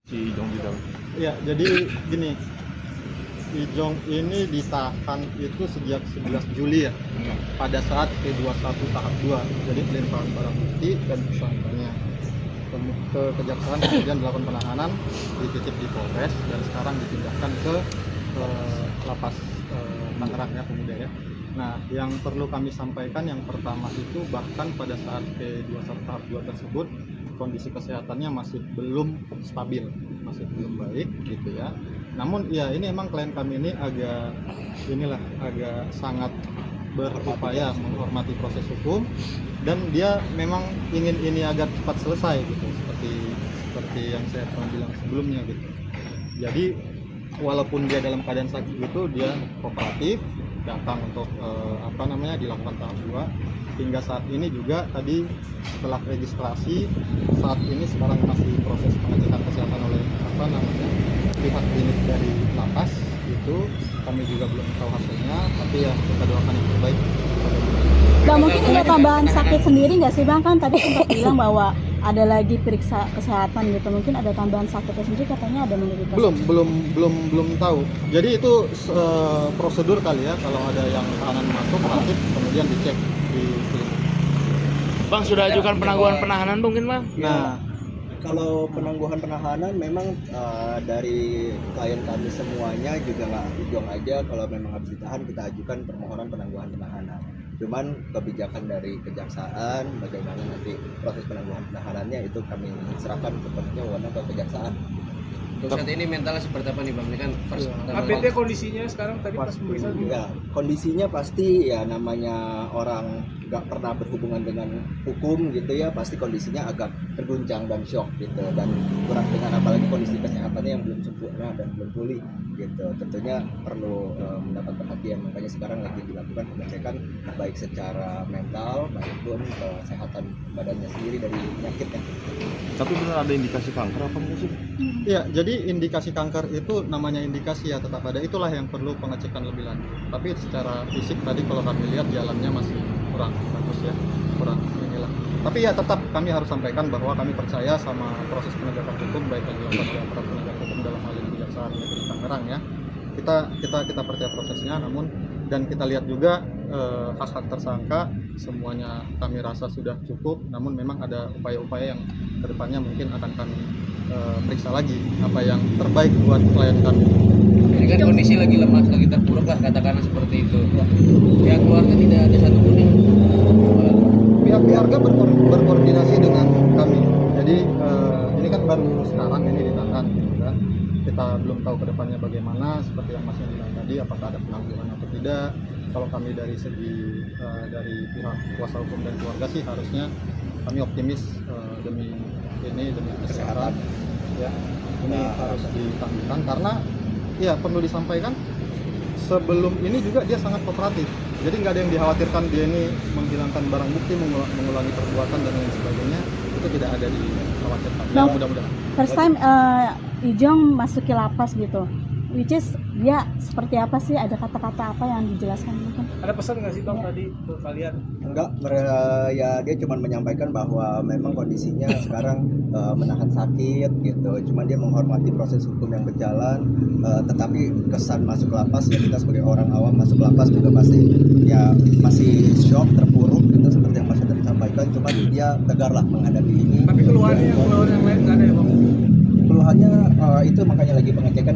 Si Ijong juga. Ya, jadi gini, Ijong ini ditahan itu sejak 11 Juli ya, pada saat P21 tahap 2, jadi pelimpahan barang bukti dan tersangkanya ke kejaksaan, kemudian dilakukan penahanan, dititip di Polres dan sekarang dipindahkan ke lapas Tangerang ya, Pemuda ya. Nah, yang perlu kami sampaikan yang pertama itu bahkan pada saat P21 tahap 2 tersebut kondisi kesehatannya masih belum stabil, masih belum baik gitu ya. Namun ya ini emang klien kami ini agak sangat berupaya menghormati proses hukum dan dia memang ingin ini agar cepat selesai gitu, seperti yang saya pernah bilang sebelumnya gitu. Jadi walaupun dia dalam keadaan sakit gitu, dia kooperatif datang untuk dilakukan tahap 2 hingga saat ini juga. Tadi setelah registrasi, saat ini sekarang masih proses pengecekan kesehatan oleh pihak klinik dari lapas. Itu kami juga belum tahu hasilnya, tapi ya kita doakan yang terbaik. Nggak mungkin ada tambahan sakit sendiri nggak sih Bang? Kan tadi sempat bilang bahwa ada lagi periksa kesehatan gitu, mungkin ada tambahan sakitnya sendiri, katanya ada menderita. Belum tahu. Jadi itu prosedur kali ya, kalau ada yang tahanan masuk aktif kemudian dicek di klinik. Bang, sudah ajukan penangguhan penahanan mungkin Bang? Nah, kalau penangguhan penahanan memang dari klien kami semuanya juga nggak Ijong aja, kalau memang harus ditahan kita ajukan permohonan penangguhan penahanan. Cuman kebijakan dari kejaksaan bagaimana nanti proses penangguhan penahanannya itu kami serahkan sepenuhnya wewenang ke kejaksaan. Untuk saat ini mentalnya seperti apa nih Bang? Ini kan first APT kondisinya sekarang tadi pas pemeriksaan juga. Ya, kondisinya pasti ya namanya orang nggak pernah berhubungan dengan hukum gitu ya, pasti kondisinya agak terguncang dan shock gitu, dan kurang dengan apalagi kondisi kesehatannya yang belum sempurna dan belum pulih gitu. Tentunya perlu mendapat perhatian, makanya sekarang lagi dilakukan pengecekan baik secara mental maupun kesehatan badannya sendiri dari penyakitnya. Tapi benar ada indikasi kanker apa enggak sih? Ya, jadi indikasi kanker itu namanya indikasi ya, tetap ada. Itulah yang perlu pengecekan lebih lanjut. Tapi secara fisik tadi kalau kami lihat jalannya masih kurang bagus ya, kurang inilah. Tapi ya tetap kami harus sampaikan bahwa kami percaya sama proses penegakan hukum baik yang dilakukan oleh aparat penegak hukum dalam hal ini Kejaksaan Negeri Tangerang ya. Kita percaya prosesnya, namun dan kita lihat juga hak-hak tersangka semuanya kami rasa sudah cukup, namun memang ada upaya-upaya yang kedepannya mungkin akan kami periksa lagi apa yang terbaik buat klien kami. ini kan kondisi lagi lemah, lagi terpuruk lah katakanlah seperti itu. Pihak keluarga tidak ada satupun yang Pihak keluarga berkoordinasi dengan kami. Jadi ini kan baru sekarang ini ditahan gitu kan. Kita belum tahu kedepannya bagaimana, seperti yang Mas yang bilang tadi, apakah ada penangguhan atau tidak. Kalau kami dari segi dari pihak kuasa hukum dan keluarga sih harusnya kami optimis demi kesehatan ya, ini harus ditangguhkan karena ya perlu disampaikan sebelum ini juga dia sangat kooperatif, jadi nggak ada yang dikhawatirkan dia ini menghilangkan barang bukti, mengulangi perbuatan dan lain sebagainya, itu tidak ada dikhawatirkan. Nah, mudah-mudahan first time Ijong masuki lapas gitu, which is dia seperti apa sih, ada kata-kata apa yang dijelaskan mungkin? Ada pesan nggak sih Bang tadi ke kalian? Enggak, ya dia cuma menyampaikan bahwa memang kondisinya sekarang menahan sakit gitu. Cuman dia menghormati proses hukum yang berjalan, tetapi kesan masuk lapas ya, kita sebagai orang awam masuk lapas juga masih shock, terpuruk gitu seperti yang Mas tadi sampaikan. Cuman dia tegar lah menghadapi ini. Tapi keluhannya yang lain nggak ada ya Bang? Keluhannya itu makanya lagi pengecekan.